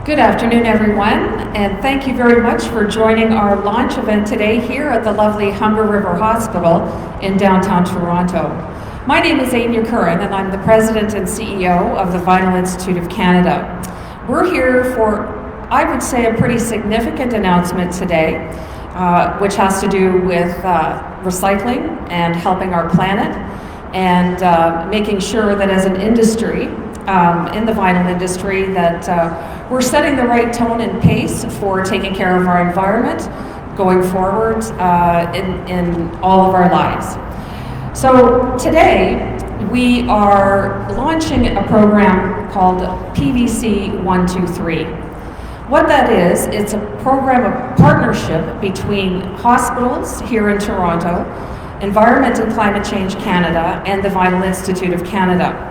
Good afternoon, everyone, and thank you very much for joining our launch event today here at the lovely Humber River Hospital in downtown Toronto. My name is Amy Curran, and I'm the President and CEO of the Vinyl Institute of Canada. We're here for, I would say, a pretty significant announcement today, which has to do with recycling and helping our planet, and making sure that as an industry, in the vinyl industry, that we're setting the right tone and pace for taking care of our environment going forward in all of our lives. So today we are launching a program called PVC 123. What that is, it's a program of partnership between hospitals here in Toronto, Environment and Climate Change Canada, and the Vinyl Institute of Canada.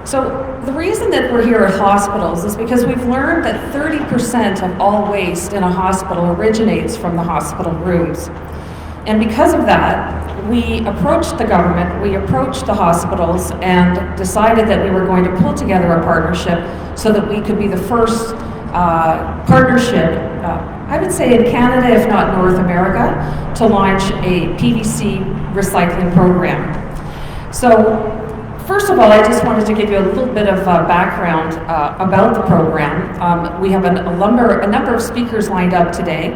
So the reason that we're here at hospitals is because we've learned that 30% of all waste in a hospital originates from the hospital rooms. And because of that, we approached the government, we approached the hospitals, and decided that we were going to pull together a partnership so that we could be the first partnership, I would say in Canada, if not North America, to launch a PVC recycling program. So, first of all, I just wanted to give you a little bit of background about the program. We have a number of speakers lined up today.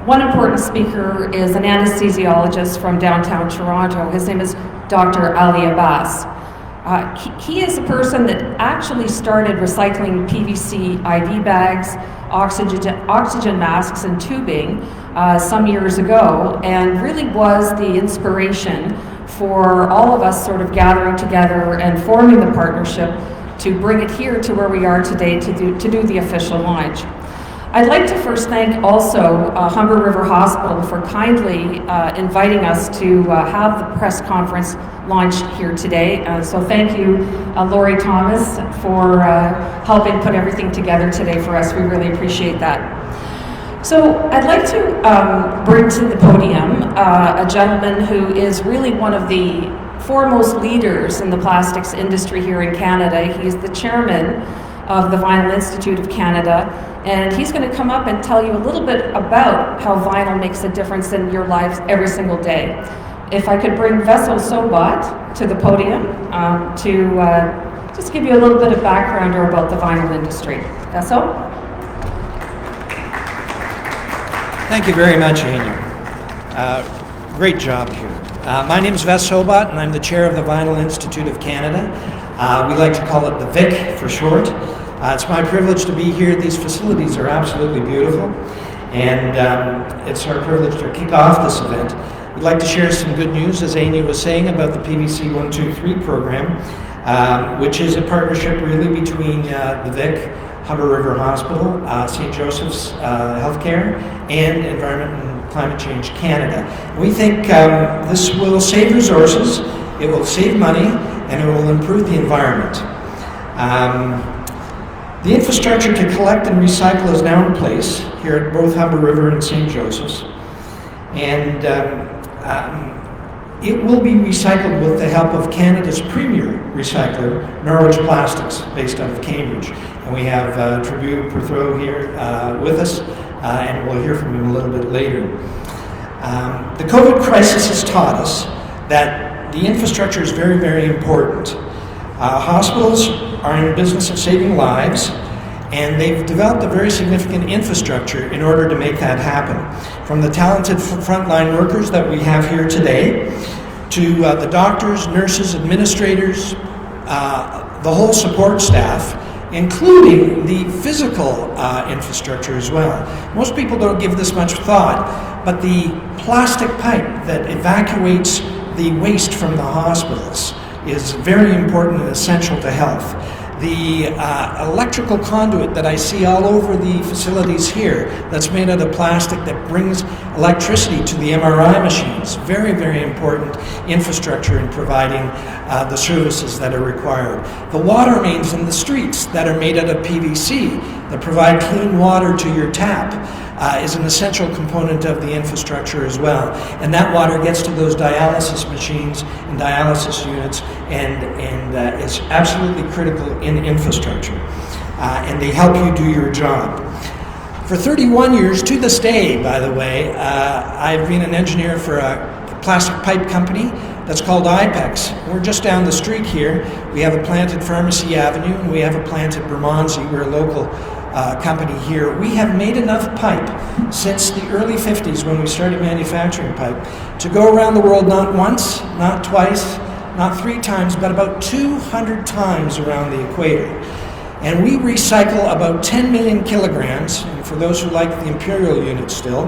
One important speaker is an anesthesiologist from downtown Toronto. His name is Dr. Ali Abbas. He is a person that actually started recycling PVC IV bags, oxygen masks, and tubing some years ago, and really was the inspiration for all of us sort of gathering together and forming the partnership to bring it here to where we are today to do the official launch. I'd like to first thank also Humber River Hospital for kindly inviting us to have the press conference launched here today. So thank you, Lori Thomas, for helping put everything together today for us. We really appreciate that. So I'd like to bring to the podium a gentleman who is really one of the foremost leaders in the plastics industry here in Canada. He's the chairman of the Vinyl Institute of Canada, and he's going to come up and tell you a little bit about how vinyl makes a difference in your lives every single day. If I could bring Veso Sobat to the podium to just give you a little bit of background about the vinyl industry. Veso? Thank you very much, Amy. Great job here. My name is Veso Sobat, and I'm the chair of the Vinyl Institute of Canada. We like to call it the VIC for short. It's my privilege to be here. These facilities are absolutely beautiful, and it's our privilege to kick off this event. We'd like to share some good news, as Amy was saying, about the PVC 123 program, which is a partnership really between the VIC, Humber River Hospital, St. Joseph's Healthcare, and Environment and Climate Change Canada. We think this will save resources, it will save money, and it will improve the environment. The infrastructure to collect and recycle is now in place here at both Humber River and St. Joseph's, and it will be recycled with the help of Canada's premier recycler, Norwich Plastics, based out of Cambridge. And we have Tribune Perthrow here with us, and we'll hear from him a little bit later. The COVID crisis has taught us that the infrastructure is very, very important. Hospitals are in the business of saving lives, and they've developed a very significant infrastructure in order to make that happen. From the talented frontline workers that we have here today, to the doctors, nurses, administrators, the whole support staff, including the physical infrastructure as well. Most people don't give this much thought, but the plastic pipe that evacuates the waste from the hospitals is very important and essential to health. The electrical conduit that I see all over the facilities here that's made out of plastic that brings electricity to the MRI machines, very, very important infrastructure in providing the services that are required. The water mains in the streets that are made out of PVC that provide clean water to your tap is an essential component of the infrastructure as well. And that water gets to those dialysis machines and dialysis units and is absolutely critical in infrastructure. and they help you do your job. For 31 years, to this day, by the way, I've been an engineer for a plastic pipe company that's called IPEX. We're just down the street here. We have a plant at Pharmacy Avenue, and we have a plant at Bermondsey. We're a local company here. We have made enough pipe since the early 50s when we started manufacturing pipe to go around the world not once, not twice, not 3 times, but about 200 times around the equator. And we recycle about 10 million kilograms, and for those who like the imperial unit still,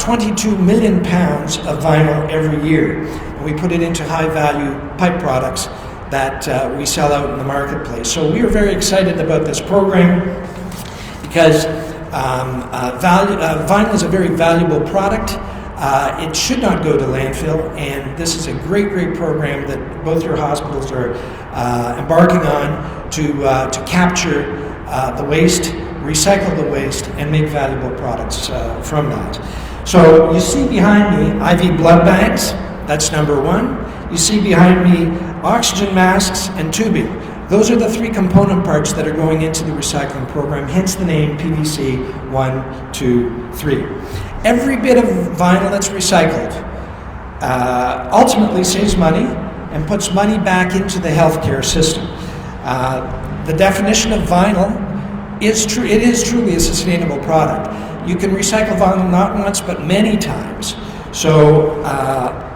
22 million pounds of vinyl every year. And we put it into high-value pipe products that we sell out in the marketplace. So we are very excited about this program because vinyl is a very valuable product. It should not go to landfill, and this is a great, great program that both your hospitals are embarking on to capture the waste, recycle the waste, and make valuable products from that. So you see behind me IV blood bags, that's number 1. You see behind me oxygen masks and tubing. Those are the 3 component parts that are going into the recycling program, hence the name PVC 1, 2, 3. Every bit of vinyl that's recycled ultimately saves money and puts money back into the healthcare system. The definition of vinyl is true. It is truly a sustainable product. You can recycle vinyl not once but many times. So,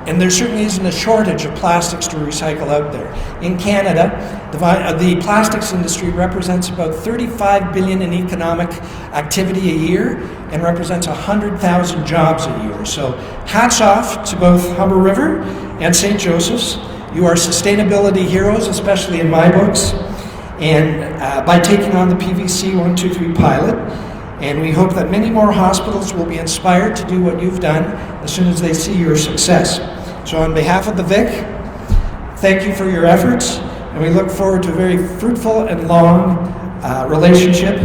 and there certainly isn't a shortage of plastics to recycle out there. In Canada, the plastics industry represents about 35 billion in economic activity a year and represents 100,000 jobs a year. So hats off to both Humber River and St. Joseph's. You are sustainability heroes, especially in my books, and by taking on the PVC 1, 2, 3 pilot. And we hope that many more hospitals will be inspired to do what you've done as soon as they see your success. So on behalf of the VIC, thank you for your efforts, and we look forward to a very fruitful and long relationship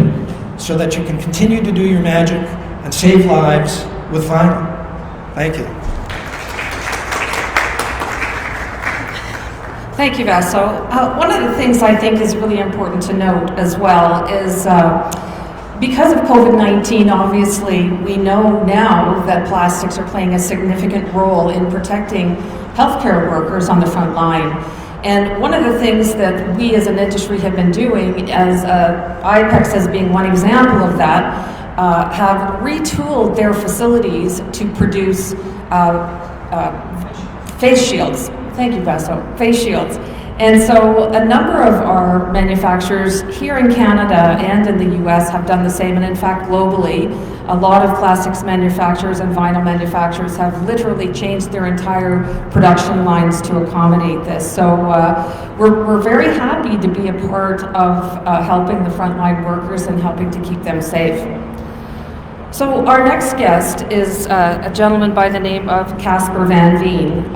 so that you can continue to do your magic and save lives with vinyl. Thank you. Thank you, Vaso. One of the things I think is really important to note as well is because of COVID-19, obviously, we know now that plastics are playing a significant role in protecting healthcare workers on the front line. And one of the things that we as an industry have been doing, as IPEX as being one example of that, have retooled their facilities to produce face shields. Thank you, Vaso. Face shields. And so a number of our manufacturers here in Canada and in the US have done the same, and in fact globally, a lot of plastics manufacturers and vinyl manufacturers have literally changed their entire production lines to accommodate this. So we're very happy to be a part of helping the frontline workers and helping to keep them safe. So our next guest is a gentleman by the name of Casper Van Veen.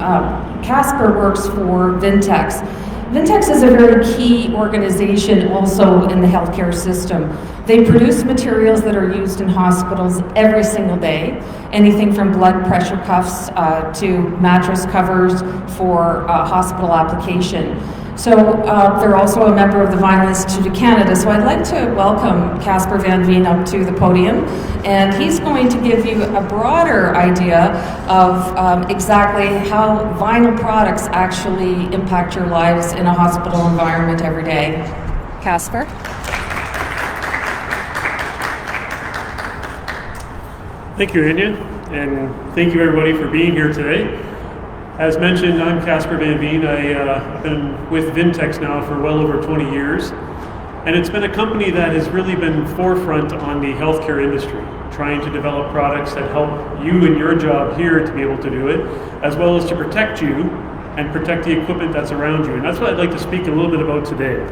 Casper works for Vintex. Vintex is a very key organization also in the healthcare system. They produce materials that are used in hospitals every single day, anything from blood pressure cuffs to mattress covers for hospital application. So they're also a member of the Vinyl Institute of Canada. So I'd like to welcome Casper Van Veen up to the podium, and he's going to give you a broader idea of exactly how vinyl products actually impact your lives in a hospital environment every day. Casper? Thank you, Anya, and thank you everybody for being here today. As mentioned, I'm Casper Van Veen. I've been with Vintex now for well over 20 years, and it's been a company that has really been forefront on the healthcare industry, trying to develop products that help you in your job here to be able to do it, as well as to protect you and protect the equipment that's around you. And that's what I'd like to speak a little bit about today.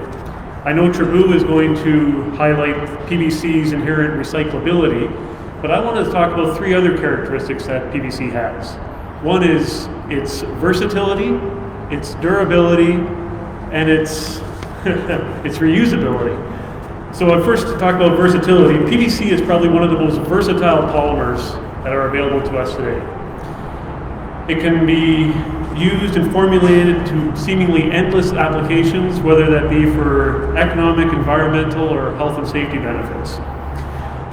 I know Trabu is going to highlight PVC's inherent recyclability, but I want to talk about 3 other characteristics that PVC has. One is its versatility, its durability, and its its reusability. So first, to talk about versatility, PVC is probably one of the most versatile polymers that are available to us today. It can be used and formulated to seemingly endless applications, whether that be for economic, environmental, or health and safety benefits.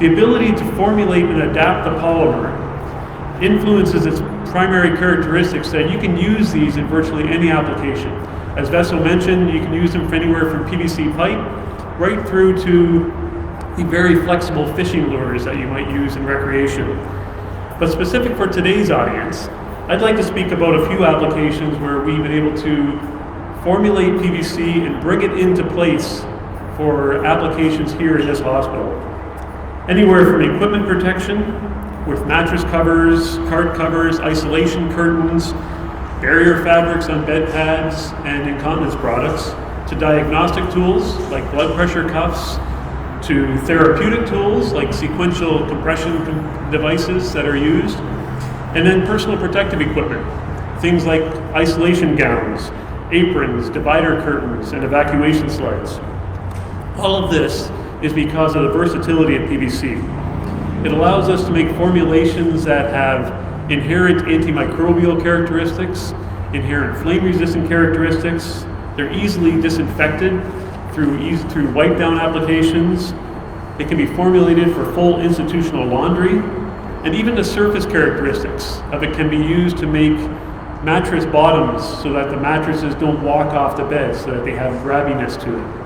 The ability to formulate and adapt the polymer influences its primary characteristics that you can use these in virtually any application. As Vessel mentioned, you can use them for anywhere from PVC pipe right through to the very flexible fishing lures that you might use in recreation. But specific for today's audience, I'd like to speak about a few applications where we've been able to formulate PVC and bring it into place for applications here in this hospital. Anywhere from equipment protection with mattress covers, cart covers, isolation curtains, barrier fabrics on bed pads and incontinence products, to diagnostic tools like blood pressure cuffs, to therapeutic tools like sequential compression devices that are used, and then personal protective equipment, things like isolation gowns, aprons, divider curtains, and evacuation sleds. All of this is because of the versatility of PVC. It allows us to make formulations that have inherent antimicrobial characteristics, inherent flame-resistant characteristics. They're easily disinfected through wipe-down applications. It can be formulated for full institutional laundry, and even the surface characteristics of it can be used to make mattress bottoms so that the mattresses don't walk off the bed, so that they have grabbiness to them.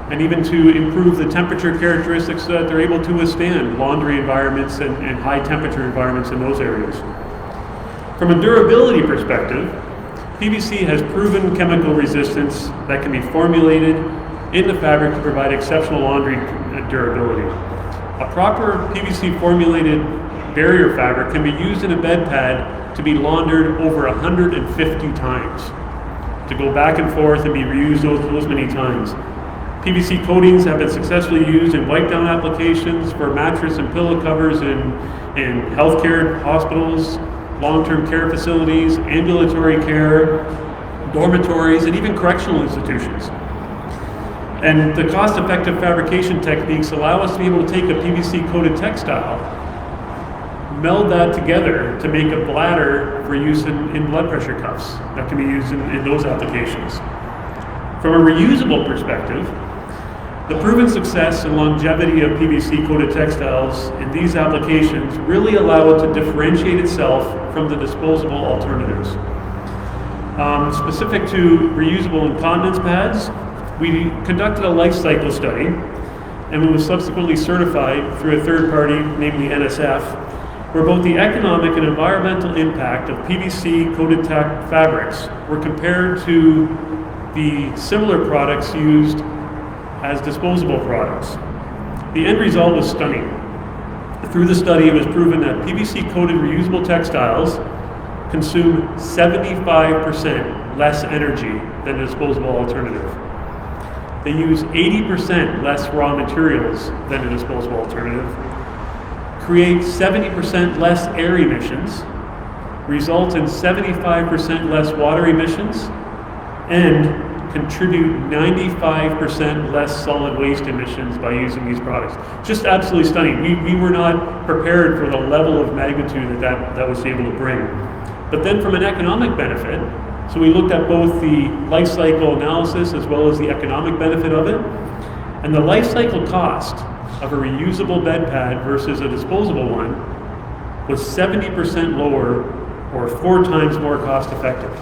And even to improve the temperature characteristics so that they're able to withstand laundry environments and high temperature environments in those areas. From a durability perspective, PVC has proven chemical resistance that can be formulated in the fabric to provide exceptional laundry durability. A proper PVC formulated barrier fabric can be used in a bed pad to be laundered over 150 times, to go back and forth and be reused those many times. PVC coatings have been successfully used in wipe-down applications for mattress and pillow covers in healthcare hospitals, long-term care facilities, ambulatory care, dormitories, and even correctional institutions. And the cost-effective fabrication techniques allow us to be able to take a PVC-coated textile, meld that together to make a bladder for use in blood pressure cuffs that can be used in those applications. From a reusable perspective, the proven success and longevity of PVC-coated textiles in these applications really allow it to differentiate itself from the disposable alternatives. Specific to reusable incontinence pads, we conducted a life cycle study, and we were subsequently certified through a third party, namely NSF, where both the economic and environmental impact of PVC-coated fabrics were compared to the similar products used as disposable products. The end result was stunning. Through the study, it was proven that PVC-coated reusable textiles consume 75% less energy than a disposable alternative. They use 80% less raw materials than a disposable alternative, create 70% less air emissions, result in 75% less water emissions, and contribute 95% less solid waste emissions by using these products. Just absolutely stunning. We were not prepared for the level of magnitude that was able to bring. But then from an economic benefit, so we looked at both the life cycle analysis as well as the economic benefit of it, and the life cycle cost of a reusable bed pad versus a disposable one was 70% lower, or 4 times more cost effective.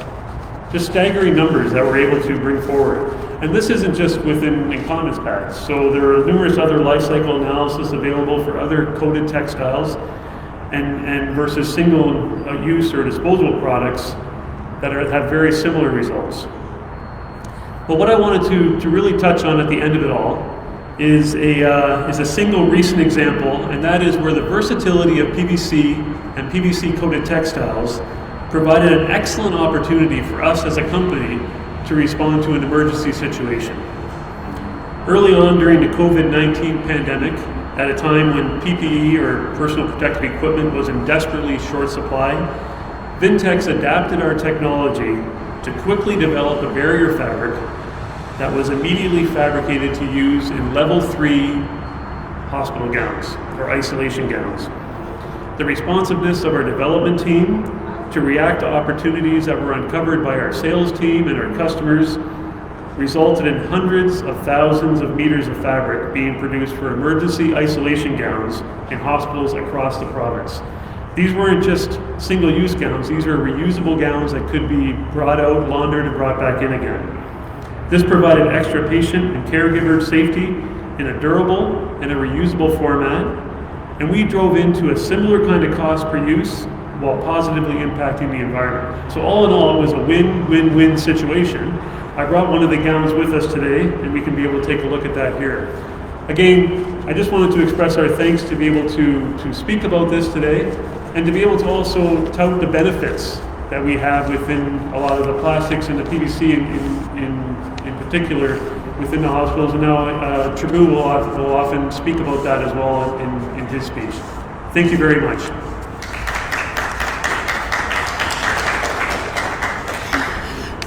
Just staggering numbers that we're able to bring forward. And this isn't just within incontinence pads. So there are numerous other life cycle analysis available for other coated textiles and versus single use or disposable products that have very similar results. But what I wanted to really touch on at the end of it all is a single recent example, and that is where the versatility of PVC and PVC coated textiles provided an excellent opportunity for us as a company to respond to an emergency situation. Early on during the COVID-19 pandemic, at a time when PPE or personal protective equipment was in desperately short supply, Vintex adapted our technology to quickly develop a barrier fabric that was immediately fabricated to use in level 3 hospital gowns or isolation gowns. The responsiveness of our development team to react to opportunities that were uncovered by our sales team and our customers resulted in hundreds of thousands of meters of fabric being produced for emergency isolation gowns in hospitals across the province. These weren't just single-use gowns, these are reusable gowns that could be brought out, laundered, and brought back in again. This provided extra patient and caregiver safety in a durable and a reusable format, and we drove into a similar kind of cost per use while positively impacting the environment. So all in all, it was a win-win-win situation. I brought one of the gowns with us today, and we can be able to take a look at that here. Again, I just wanted to express our thanks to be able to speak about this today, and to be able to also tout the benefits that we have within a lot of the plastics and the PVC in particular within the hospitals. And now Tribou will often speak about that as well in his speech. Thank you very much.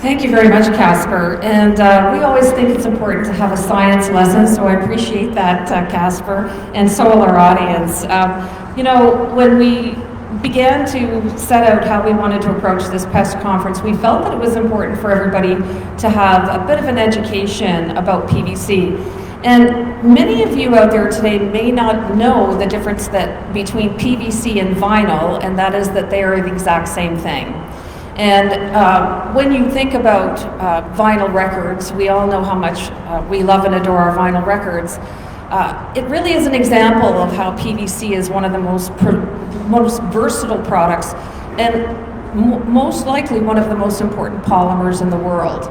Thank you very much, Casper. And we always think it's important to have a science lesson, so I appreciate that, Casper, and so will our audience. You know, when we began to set out how we wanted to approach this PEST conference, we felt that it was important for everybody to have a bit of an education about PVC. And many of you out there today may not know the difference between PVC and vinyl, and that is that they are the exact same thing. And when you think about vinyl records, we all know how much we love and adore our vinyl records. It really is an example of how PVC is one of the most versatile products, and most likely one of the most important polymers in the world.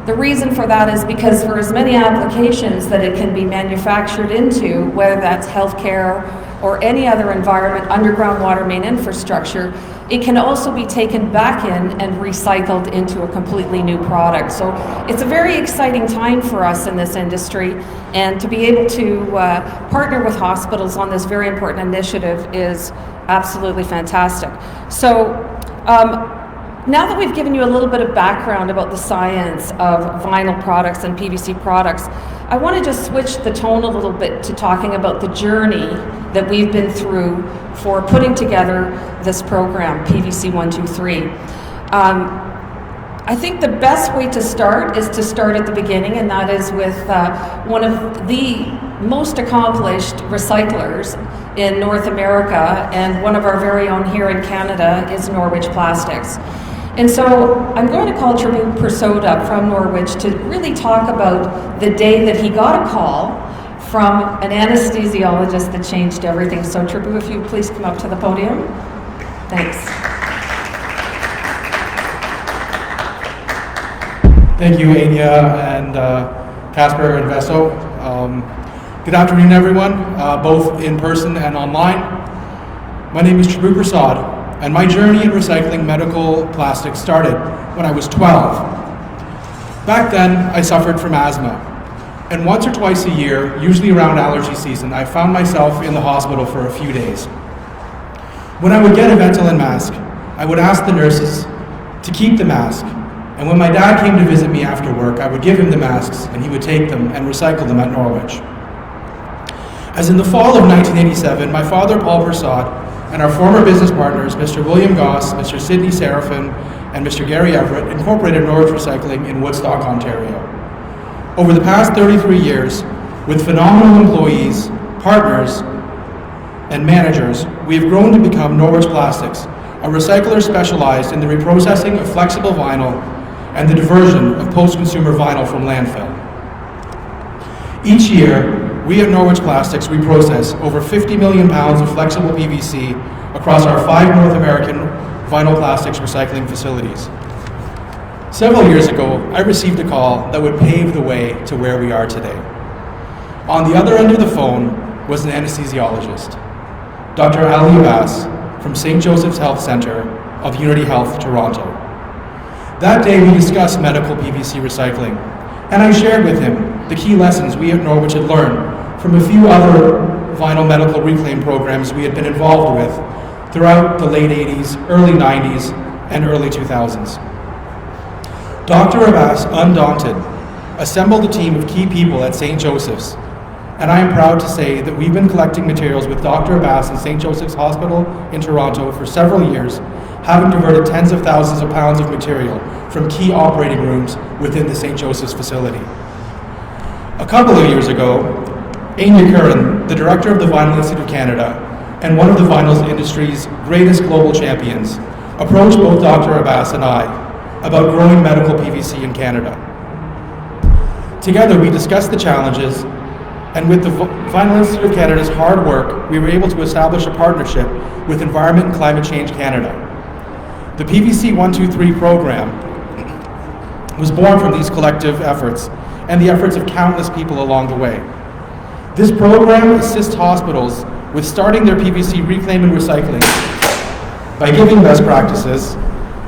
The reason for that is because for as many applications that it can be manufactured into, whether that's healthcare or any other environment, underground water main infrastructure, it can also be taken back in and recycled into a completely new product. So it's a very exciting time for us in this industry, and to be able to partner with hospitals on this very important initiative is absolutely fantastic. So now that we've given you a little bit of background about the science of vinyl products and PVC products, I want to just switch the tone a little bit to talking about the journey that we've been through for putting together this program, PVC 123. I think the best way to start is to start at the beginning, and that is with one of the most accomplished recyclers in North America, and one of our very own here in Canada is Norwich Plastics. And so I'm going to call Tribou Persoda from Norwich to really talk about the day that he got a call from an anesthesiologist that changed everything. So Tribou, if you please come up to the podium. Thanks. Thank you, Anya and Casper and Vesso. Good afternoon, everyone, both in person and online. My name is Tribou Persoda, and my journey in recycling medical plastics started when I was 12. Back then, I suffered from asthma, and once or twice a year, usually around allergy season, I found myself in the hospital for a few days. When I would get a Ventolin mask, I would ask the nurses to keep the mask, and when my dad came to visit me after work, I would give him the masks, and he would take them and recycle them at Norwich. As in the fall of 1987, my father, Paul Persoda, and our former business partners, Mr. William Goss, Mr. Sidney Seraphin, and Mr. Gary Everett, incorporated Norwich Recycling in Woodstock, Ontario. Over the past 33 years, with phenomenal employees, partners, and managers, we have grown to become Norwich Plastics, a recycler specialized in the reprocessing of flexible vinyl and the diversion of post-consumer vinyl from landfill. Each year, we at Norwich Plastics reprocess over 50 million pounds of flexible PVC across our 5 North American vinyl plastics recycling facilities. Several years ago, I received a call that would pave the way to where we are today. On the other end of the phone was an anesthesiologist, Dr. Ali Abbas from St. Joseph's Health Centre of Unity Health, Toronto. That day we discussed medical PVC recycling, and I shared with him the key lessons we at Norwich had learned from a few other vinyl medical reclaim programs we had been involved with throughout the late 80s, early 90s, and early 2000s. Dr. Abbas, undaunted, assembled a team of key people at St. Joseph's, and I am proud to say that we've been collecting materials with Dr. Abbas in St. Joseph's Hospital in Toronto for several years having diverted tens of thousands of pounds of material from key operating rooms within the St. Joseph's facility. A couple of years ago, Anya Curran, the director of the Vinyl Institute of Canada and one of the vinyl industry's greatest global champions, approached both Dr. Abbas and I about growing medical PVC in Canada. Together, we discussed the challenges, and with the Vinyl Institute of Canada's hard work, we were able to establish a partnership with Environment and Climate Change Canada. The PVC 123 program was born from these collective efforts and the efforts of countless people along the way. This program assists hospitals with starting their PVC reclaim and recycling by giving best practices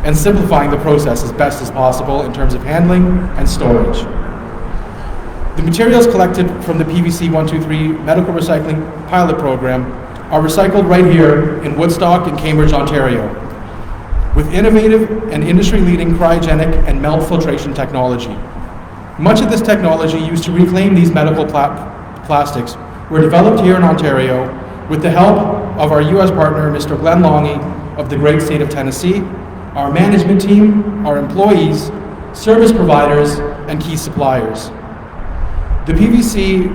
and simplifying the process as best as possible in terms of handling and storage. The materials collected from the PVC 123 medical recycling pilot program are recycled right here in Woodstock and Cambridge, Ontario, with innovative and industry-leading cryogenic and melt filtration technology. Much of this technology used to reclaim these medical plastics were developed here in Ontario with the help of our U.S. partner, Mr. Glenn Longy of the great state of Tennessee, our management team, our employees, service providers, and key suppliers. The PVC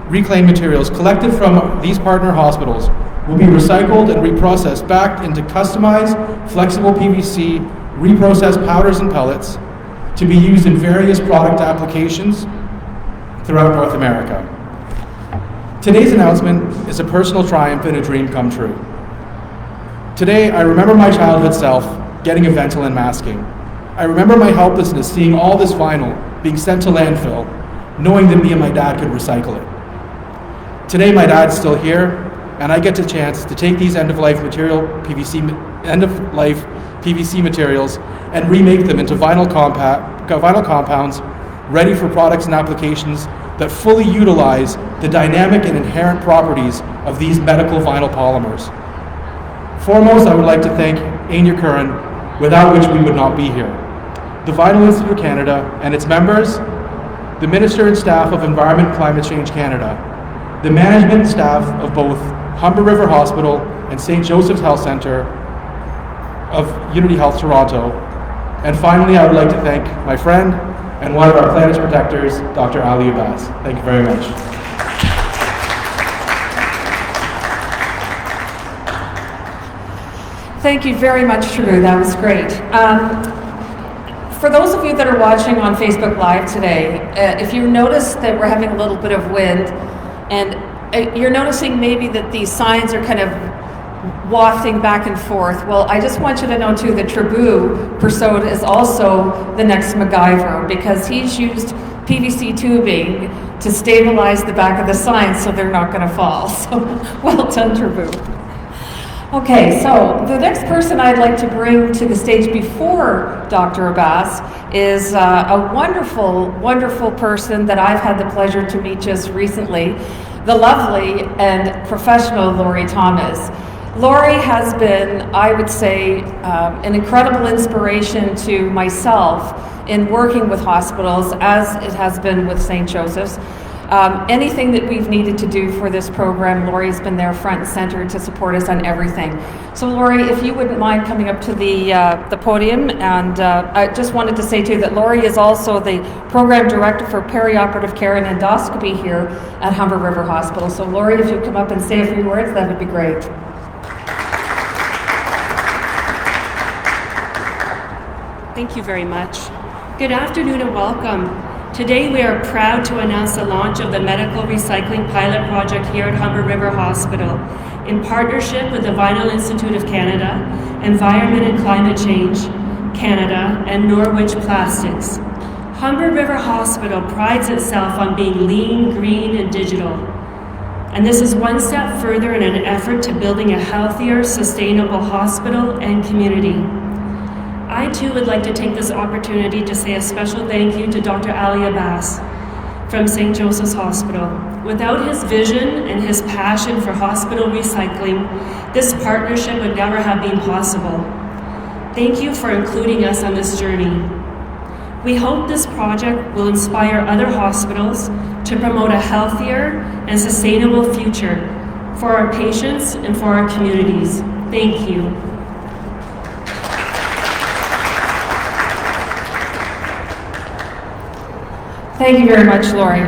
reclaimed materials collected from these partner hospitals will be recycled and reprocessed back into customized, flexible PVC reprocessed powders and pellets to be used in various product applications throughout North America. Today's announcement is a personal triumph and a dream come true. Today, I remember my childhood self getting a Ventolin masking. I remember my helplessness seeing all this vinyl being sent to landfill, knowing that me and my dad could recycle it. Today, my dad's still here, and I get the chance to take these end-of-life PVC materials and remake them into vinyl compounds ready for products and applications that fully utilize the dynamic and inherent properties of these medical vinyl polymers. Foremost, I would like to thank Anya Curran, without which we would not be here, the Vinyl Institute of Canada and its members, the Minister and staff of Environment and Climate Change Canada, the management staff of both Humber River Hospital and St. Joseph's Health Centre of Unity Health Toronto, and finally I would like to thank my friend and one of our planet's protectors, Dr. Ali Abbas. Thank you very much. Thank you very much, Drew. That was great. For those of you that are watching on Facebook Live today, if you notice that we're having a little bit of wind, and you're noticing maybe that these signs are kind of wafting back and forth, well, I just want you to know too that Trabue Persaud is also the next MacGyver, because he's used PVC tubing to stabilize the back of the signs so they're not going to fall. So well done, Trabue. Okay, so the next person I'd like to bring to the stage before Dr. Abbas is a wonderful, wonderful person that I've had the pleasure to meet just recently, the lovely and professional Laurie Thomas. Laurie has been, I would say, an incredible inspiration to myself in working with hospitals, as it has been with St. Joseph's. Anything that we've needed to do for this program, Laurie's been there front and center to support us on everything. So Laurie, if you wouldn't mind coming up to the podium, and I just wanted to say too that Laurie is also the program director for perioperative care and endoscopy here at Humber River Hospital. So Laurie, if you'd come up and say a few words, that would be great. Thank you very much. Good afternoon and welcome. Today we are proud to announce the launch of the Medical Recycling Pilot Project here at Humber River Hospital in partnership with the Vinyl Institute of Canada, Environment and Climate Change Canada, and Norwich Plastics. Humber River Hospital prides itself on being lean, green, and digital. And this is one step further in an effort to building a healthier, sustainable hospital and community. I too would like to take this opportunity to say a special thank you to Dr. Ali Abbas from St. Joseph's Hospital. Without his vision and his passion for hospital recycling, this partnership would never have been possible. Thank you for including us on this journey. We hope this project will inspire other hospitals to promote a healthier and sustainable future for our patients and for our communities. Thank you. Thank you very much, Lori.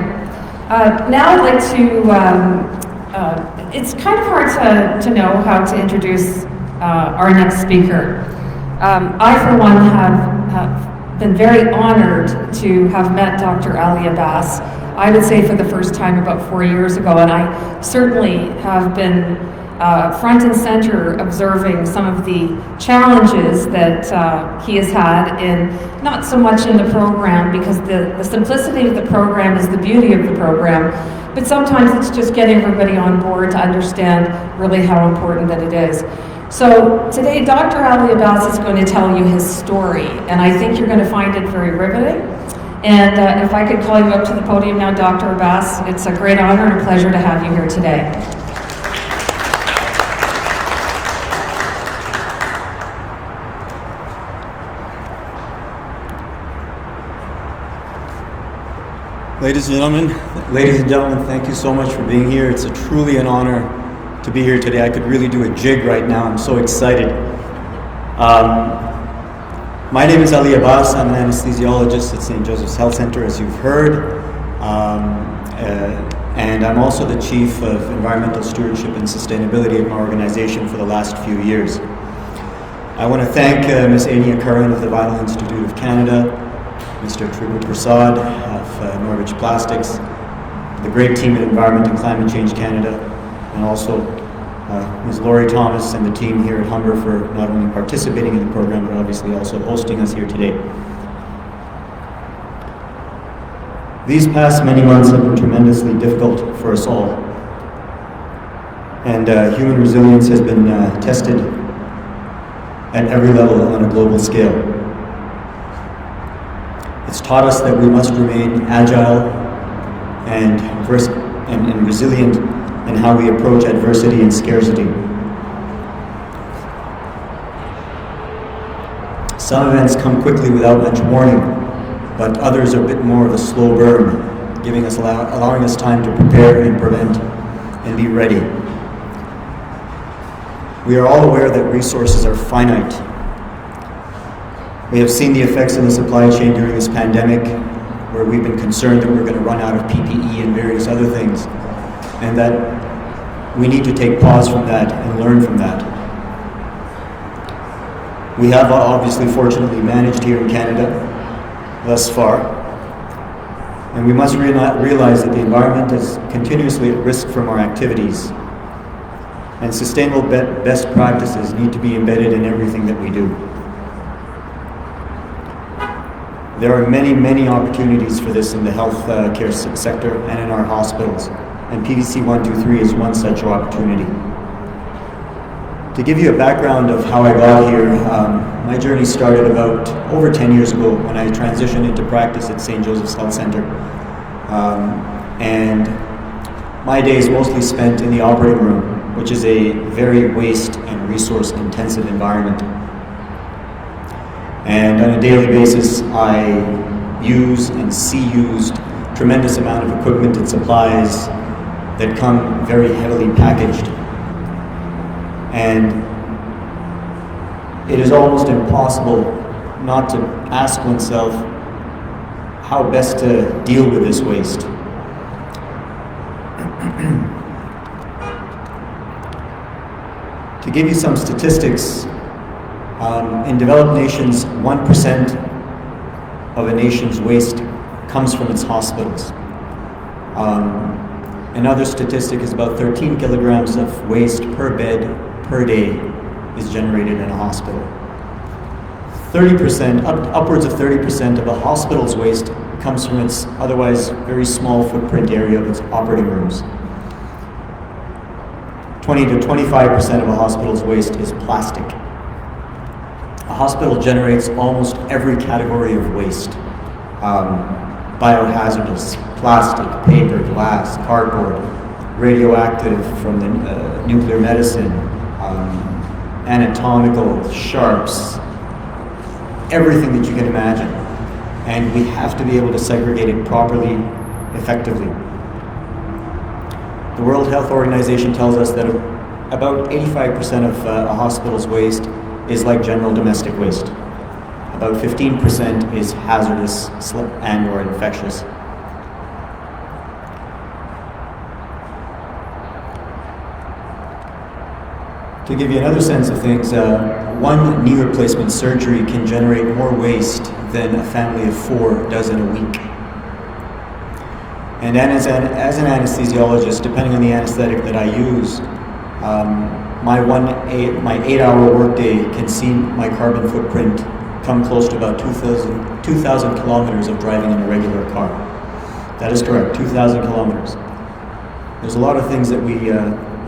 Now I'd like to, it's kind of hard to know how to introduce our next speaker. I, for one, have been very honored to have met Dr. Ali Abbas, I would say for the first time about 4 years ago, and I certainly have been front and center observing some of the challenges that he has had in, not so much in the program, because the simplicity of the program is the beauty of the program, but sometimes it's just getting everybody on board to understand really how important that it is. So today, Dr. Ali Abbas is going to tell you his story, and I think you're going to find it very riveting. And if I could call you up to the podium now, Dr. Abbas, it's a great honor and a pleasure to have you here today. Ladies and gentlemen, thank you so much for being here. It's truly an honor to be here today. I could really do a jig right now. I'm so excited. My name is Ali Abbas. I'm an anesthesiologist at St. Joseph's Health Center, as you've heard. And I'm also the Chief of Environmental Stewardship and Sustainability at my organization for the last few years. I want to thank Ms. Ania Curran of the Vinyl Institute of Canada, Mr. Tribhu Prasad of Norwich Plastics, the great team at Environment and Climate Change Canada, and also Ms. Lori Thomas and the team here at Humber for not only participating in the program, but obviously also hosting us here today. These past many months have been tremendously difficult for us all. And human resilience has been tested at every level on a global scale. It's taught us that we must remain agile and resilient in how we approach adversity and scarcity. Some events come quickly without much warning, but others are a bit more of a slow burn, allowing us time to prepare and prevent and be ready. We are all aware that resources are finite. We have seen the effects in the supply chain during this pandemic, where we've been concerned that we're going to run out of PPE and various other things, and that we need to take pause from that and learn from that. We have obviously, fortunately, managed here in Canada thus far, and we must realize that the environment is continuously at risk from our activities, and sustainable best practices need to be embedded in everything that we do. There are many, many opportunities for this in the health care sector and in our hospitals, and PVC 123 is one such opportunity. To give you a background of how I got here, my journey started about over 10 years ago when I transitioned into practice at St. Joseph's Health Center. And my days mostly spent in the operating room, which is a very waste and resource intensive environment. And on a daily basis, I use and see used tremendous amount of equipment and supplies that come very heavily packaged. And it is almost impossible not to ask oneself how best to deal with this waste. To give you some statistics, in developed nations, 1% of a nation's waste comes from its hospitals. Another statistic is about 13 kilograms of waste per bed per day is generated in a hospital. 30%, upwards of 30% of a hospital's waste comes from its otherwise very small footprint area of its operating rooms. 20 to 25% of a hospital's waste is plastic. A hospital generates almost every category of waste. Biohazardous, plastic, paper, glass, cardboard, radioactive from the nuclear medicine, anatomical, sharps, everything that you can imagine. And we have to be able to segregate it properly, effectively. The World Health Organization tells us that about 85% of a hospital's waste is like general domestic waste. About 15% is hazardous and or infectious. To give you another sense of things, one knee replacement surgery can generate more waste than a family of 4 does in a week. And as an anesthesiologist, depending on the anesthetic that I use, my 8-hour workday can see my carbon footprint come close to about 2,000 kilometers of driving in a regular car. That is correct, 2,000 kilometers. There's a lot of things that we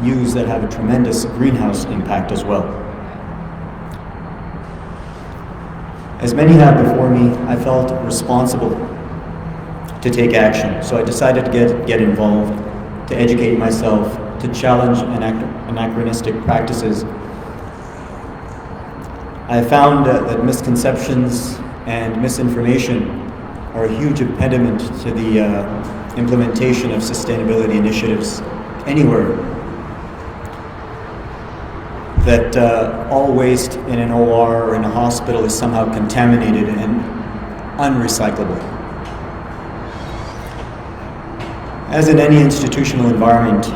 use that have a tremendous greenhouse impact as well. As many have before me, I felt responsible to take action, so I decided to get involved, to educate myself, to challenge anachronistic practices. I found that misconceptions and misinformation are a huge impediment to the implementation of sustainability initiatives anywhere. That all waste in an OR or in a hospital is somehow contaminated and unrecyclable. As in any institutional environment,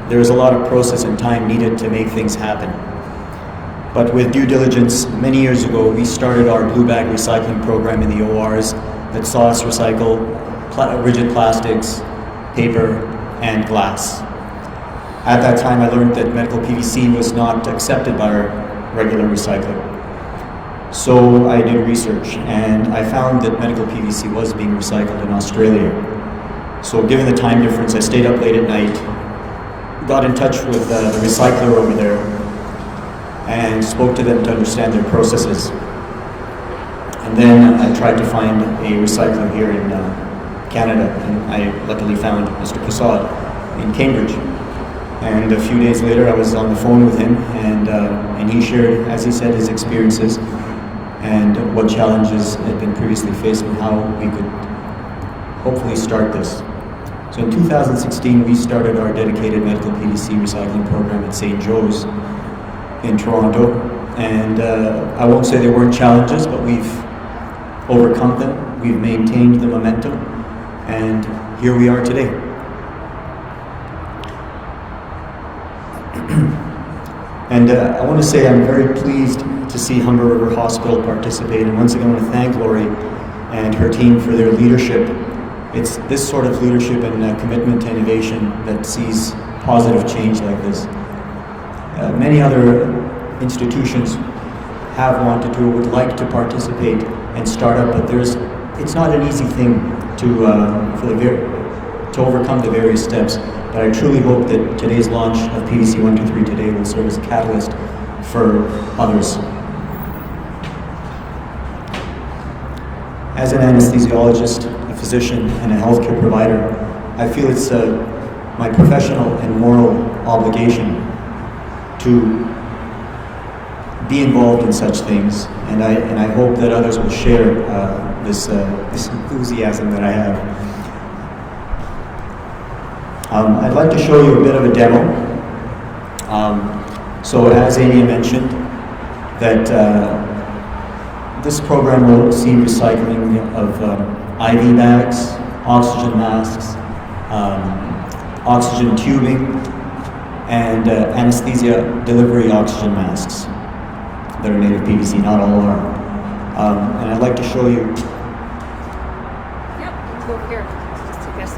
there is a lot of process and time needed to make things happen. But with due diligence, many years ago, we started our blue bag recycling program in the ORs that saw us recycle rigid plastics, paper, and glass. At that time, I learned that medical PVC was not accepted by our regular recycler. So I did research, and I found that medical PVC was being recycled in Australia. So given the time difference, I stayed up late at night, got in touch with the recycler over there, and spoke to them to understand their processes. And then I tried to find a recycler here in Canada, and I luckily found Mr. Prasad in Cambridge. And a few days later, I was on the phone with him, and he shared, as he said, his experiences and what challenges had been previously faced and how we could hopefully start this. So in 2016, we started our dedicated medical PVC recycling program at St. Joe's in Toronto. And I won't say there weren't challenges, but we've overcome them. We've maintained the momentum, and here we are today. And I want to say I'm very pleased to see Humber River Hospital participate, and once again I want to thank Lori and her team for their leadership. It's this sort of leadership and commitment to innovation that sees positive change like this. Many other institutions have wanted to or would like to participate and start up, but it's not an easy thing to overcome the various steps. But I truly hope that today's launch of PVC 123 today will serve as a catalyst for others. As an anesthesiologist, a physician, and a healthcare provider, I feel it's my professional and moral obligation to be involved in such things, and I hope that others will share this enthusiasm that I have. I'd like to show you a bit of a demo. So as Anya mentioned, that this program will see recycling of IV bags, oxygen masks, oxygen tubing, and anesthesia delivery oxygen masks that are made of PVC, not all are. And I'd like to show you. Yep, go here. Just take this.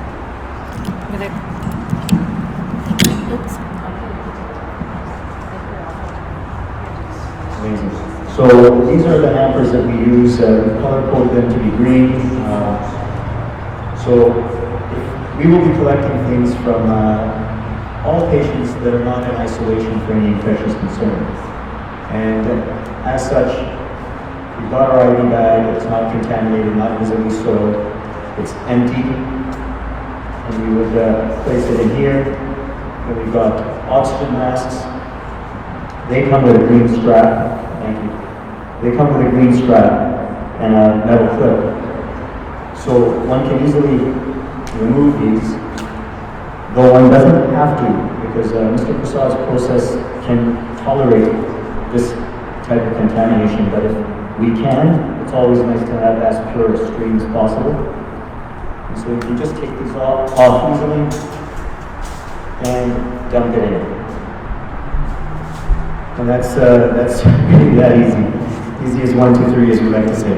With it. Oops. Amazing. So these are the hampers that we use. We color code them to be green. So we will be collecting things from all patients that are not in isolation for any infectious concern. And as such, we've got our IV bag. It's not contaminated, not visibly soiled. It's empty. And we would place it in here. And we've got oxygen masks. They come with a green strap. Thank you. They come with a green strap and a metal clip. So one can easily remove these, though one doesn't have to, because Mr. Prasad's process can tolerate this type of contamination. But if we can, it's always nice to have as pure a stream as possible. And so you can just take these off easily and dump it in. And that's really that easy. Easy as 1, 2, 3, as we like to say.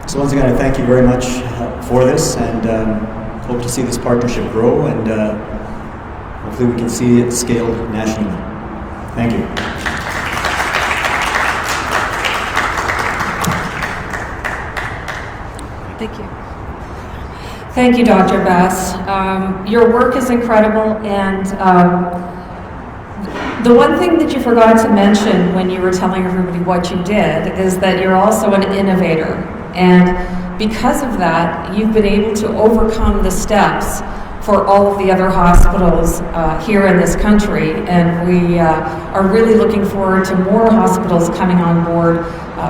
So once again, I thank you very much for this, and hope to see this partnership grow, and hopefully we can see it scaled nationally. Thank you. Thank you. Thank you, Dr. Bass. Your work is incredible, and the one thing that you forgot to mention when you were telling everybody what you did is that you're also an innovator. And because of that, you've been able to overcome the steps for all of the other hospitals here in this country. And we are really looking forward to more hospitals coming on board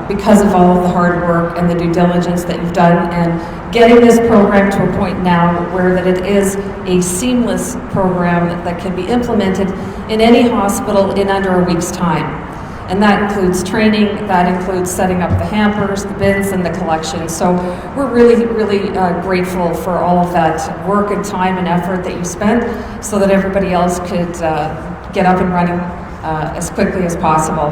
because of all of the hard work and the due diligence that you've done, and getting this program to a point now where that it is a seamless program that can be implemented in any hospital in under a week's time. And that includes training, that includes setting up the hampers, the bins, and the collection. So we're really, really grateful for all of that work and time and effort that you spent so that everybody else could get up and running as quickly as possible.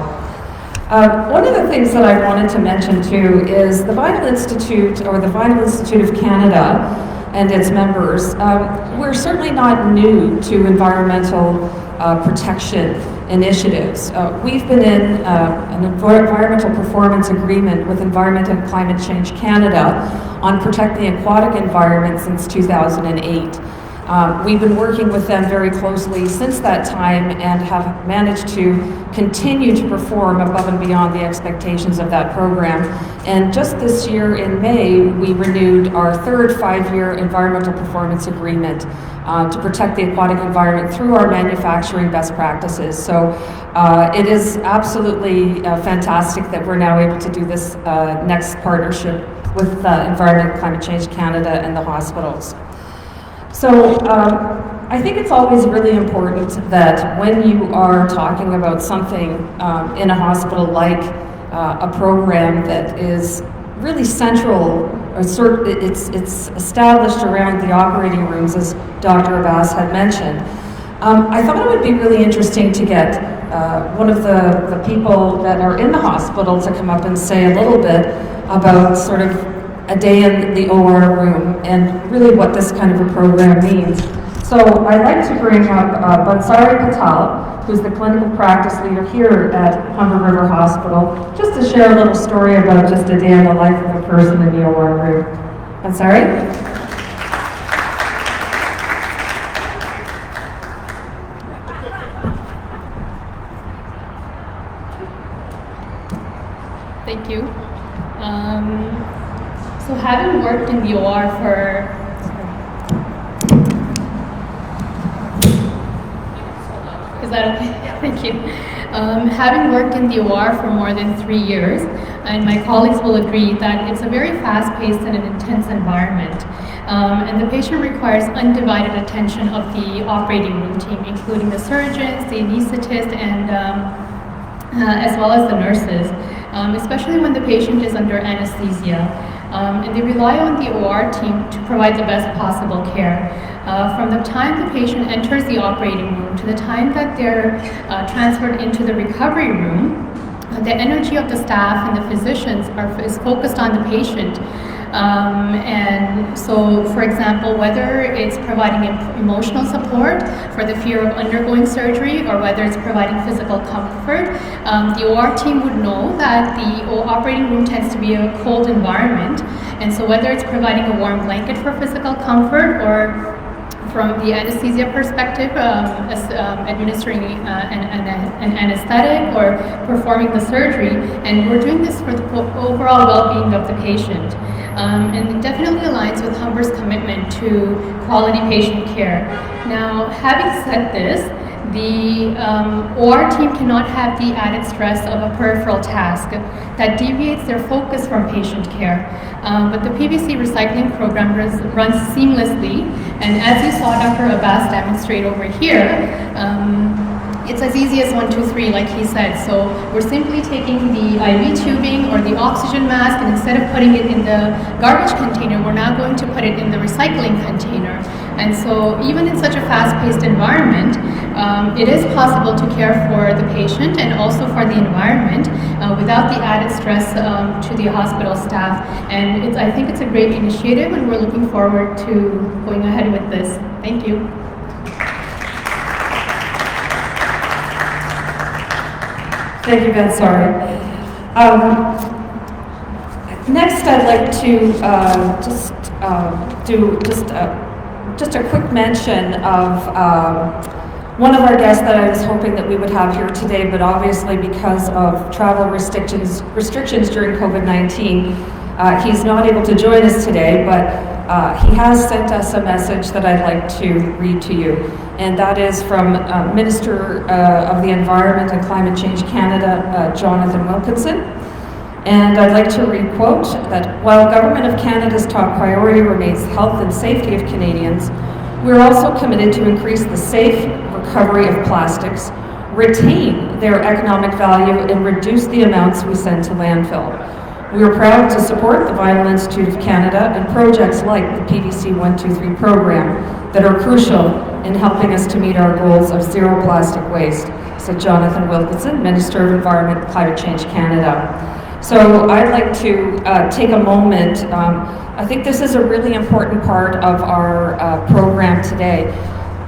One of the things that I wanted to mention too is the Vital Institute, or the Vital Institute of Canada and its members. We're certainly not new to environmental protection initiatives. We've been in an environmental performance agreement with Environment and Climate Change Canada on protecting the aquatic environment since 2008. We've been working with them very closely since that time and have managed to continue to perform above and beyond the expectations of that program. And just this year in May, we renewed our third 5-year environmental performance agreement to protect the aquatic environment through our manufacturing best practices. So it is absolutely fantastic that we're now able to do this next partnership with Environment and Climate Change Canada and the hospitals. So I think it's always really important that when you are talking about something in a hospital like a program that is really central, or it's established around the operating rooms, as Dr. Abbas had mentioned. I thought it would be really interesting to get one of the people that are in the hospital to come up and say a little bit about sort of a day in the OR room and really what this kind of a program means. So I'd like to bring up Bansari Patel, who's the clinical practice leader here at Humber River Hospital, just to share a little story about just a day in the life of a person in the OR room. Bansari? Thank you. So having worked in the OR for, is that okay? Thank you. Having worked in the OR for more than 3 years, and my colleagues will agree that it's a very fast-paced and an intense environment. And the patient requires undivided attention of the operating room team, including the surgeons, the anesthetist, and as well as the nurses, especially when the patient is under anesthesia. And they rely on the OR team to provide the best possible care. From the time the patient enters the operating room to the time that they're transferred into the recovery room, the energy of the staff and the physicians is focused on the patient. And so, for example, whether it's providing emotional support for the fear of undergoing surgery or whether it's providing physical comfort, the OR team would know that the operating room tends to be a cold environment. And so whether it's providing a warm blanket for physical comfort or from the anesthesia perspective, administering an anesthetic or performing the surgery, and we're doing this for the overall well-being of the patient. And it definitely aligns with Humber's commitment to quality patient care. Now, having said this, the OR team cannot have the added stress of a peripheral task that deviates their focus from patient care. But the PVC recycling program runs seamlessly, and as you saw Dr. Abbas demonstrate over here, it's as easy as 1, 2, 3, like he said. So we're simply taking the IV tubing or the oxygen mask, and instead of putting it in the garbage container, we're now going to put it in the recycling container. And so even in such a fast-paced environment, it is possible to care for the patient and also for the environment without the added stress to the hospital staff. And I think it's a great initiative, and we're looking forward to going ahead with this. Thank you. Thank you, Bensari. Next, I'd like to do just a quick mention of one of our guests that I was hoping that we would have here today, but obviously because of travel restrictions during COVID-19, he's not able to join us today, but he has sent us a message that I'd like to read to you, and that is from Minister of the Environment and Climate Change Canada, Jonathan Wilkinson. And I'd like to requote that while Government of Canada's top priority remains the health and safety of Canadians, we're also committed to increase the safe recovery of plastics, retain their economic value, and reduce the amounts we send to landfill. We are proud to support the Vinyl Institute of Canada and projects like the PVC 123 program that are crucial in helping us to meet our goals of zero plastic waste, said Jonathan Wilkinson, Minister of Environment and Climate Change Canada. So I'd like to take a moment. I think this is a really important part of our program today.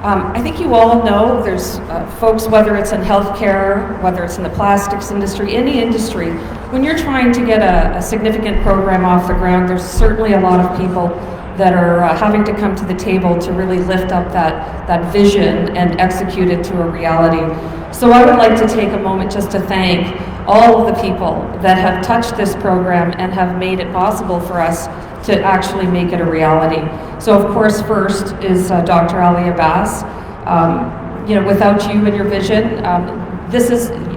I think you all know there's folks, whether it's in healthcare, whether it's in the plastics industry, any industry, when you're trying to get a significant program off the ground, there's certainly a lot of people that are having to come to the table to really lift up that vision and execute it to a reality. So I would like to take a moment just to thank all of the people that have touched this program and have made it possible for us to actually make it a reality. So of course, first is Dr. Ali Abbas. Without you and your vision,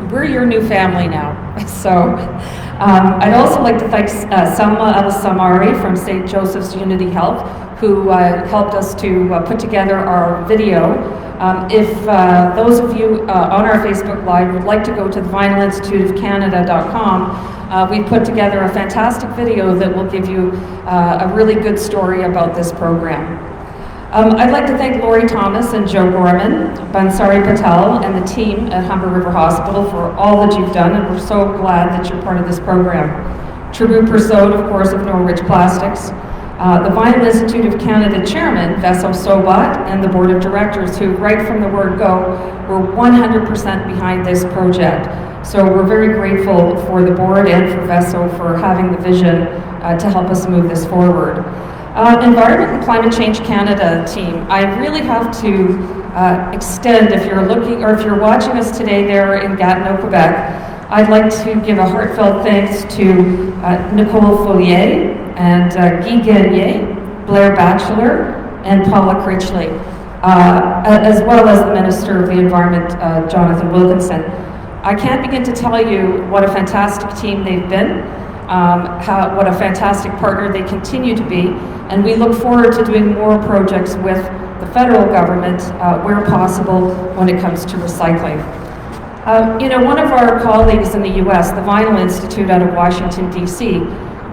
we're your new family now. So I'd also like to thank Salma El-Samari from St. Joseph's Unity Health, who helped us to put together our video. If those of you on our Facebook Live would like to go to the vinylinstituteofcanada.com, we've put together a fantastic video that will give you a really good story about this program. I'd like to thank Lori Thomas and Joe Gorman, Bansari Patel, and the team at Humber River Hospital for all that you've done, and we're so glad that you're part of this program. Tribute Persaud, of course, of Norwich Plastics, the Vinyl Institute of Canada Chairman, Vesso Sobat, and the Board of Directors, who right from the word go were 100% behind this project. So we're very grateful for the board and for Vesso for having the vision to help us move this forward. Environment and Climate Change Canada team, I really have to extend, if you're looking or if you're watching us today there in Gatineau, Quebec, I'd like to give a heartfelt thanks to Nicole Follier and Guy Gagnier, Blair Batchelor, and Paula Critchley, as well as the Minister of the Environment, Jonathan Wilkinson. I can't begin to tell you what a fantastic team they've been, what a fantastic partner they continue to be, and we look forward to doing more projects with the federal government where possible when it comes to recycling. One of our colleagues in the US, the Vinyl Institute out of Washington, D.C.,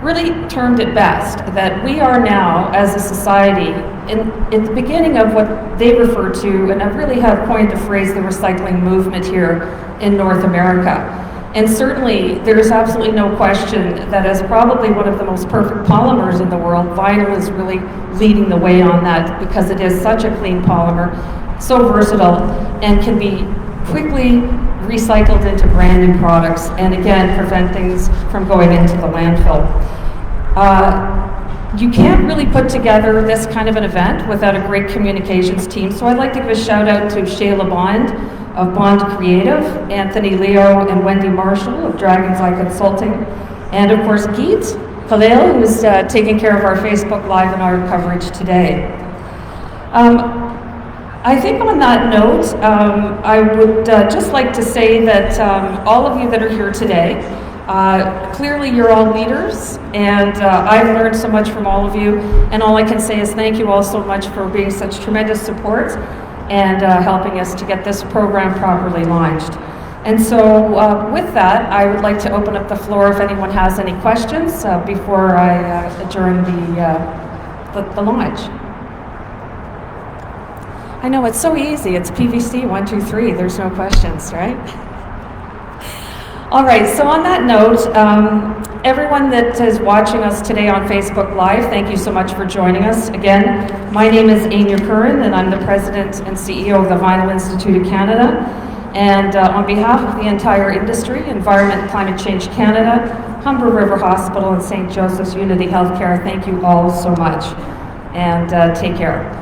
really termed it best that we are now, as a society, in the beginning of what they refer to, and I really have coined the phrase, the recycling movement here in North America. And certainly, there is absolutely no question that as probably one of the most perfect polymers in the world, vinyl is really leading the way on that because it is such a clean polymer, so versatile, and can be quickly recycled into brand new products, and again, prevent things from going into the landfill. You can't really put together this kind of an event without a great communications team, so I'd like to give a shout out to Shayla Bond of Bond Creative, Anthony Leo and Wendy Marshall of Dragon's Eye Consulting, and of course Geet Khalil, who's taking care of our Facebook Live and our coverage today. I think on that note, I would just like to say that all of you that are here today, clearly you're all leaders, and I've learned so much from all of you, and all I can say is thank you all so much for being such tremendous support and helping us to get this program properly launched. And so with that, I would like to open up the floor if anyone has any questions before I adjourn the launch. I know, it's so easy. It's PVC 1, 2, 3. There's no questions, right? All right, so on that note, everyone that is watching us today on Facebook Live, thank you so much for joining us. Again, my name is Anya Curran, and I'm the President and CEO of the Vinyl Institute of Canada. And on behalf of the entire industry, Environment and Climate Change Canada, Humber River Hospital, and St. Joseph's Unity Healthcare, thank you all so much. And take care.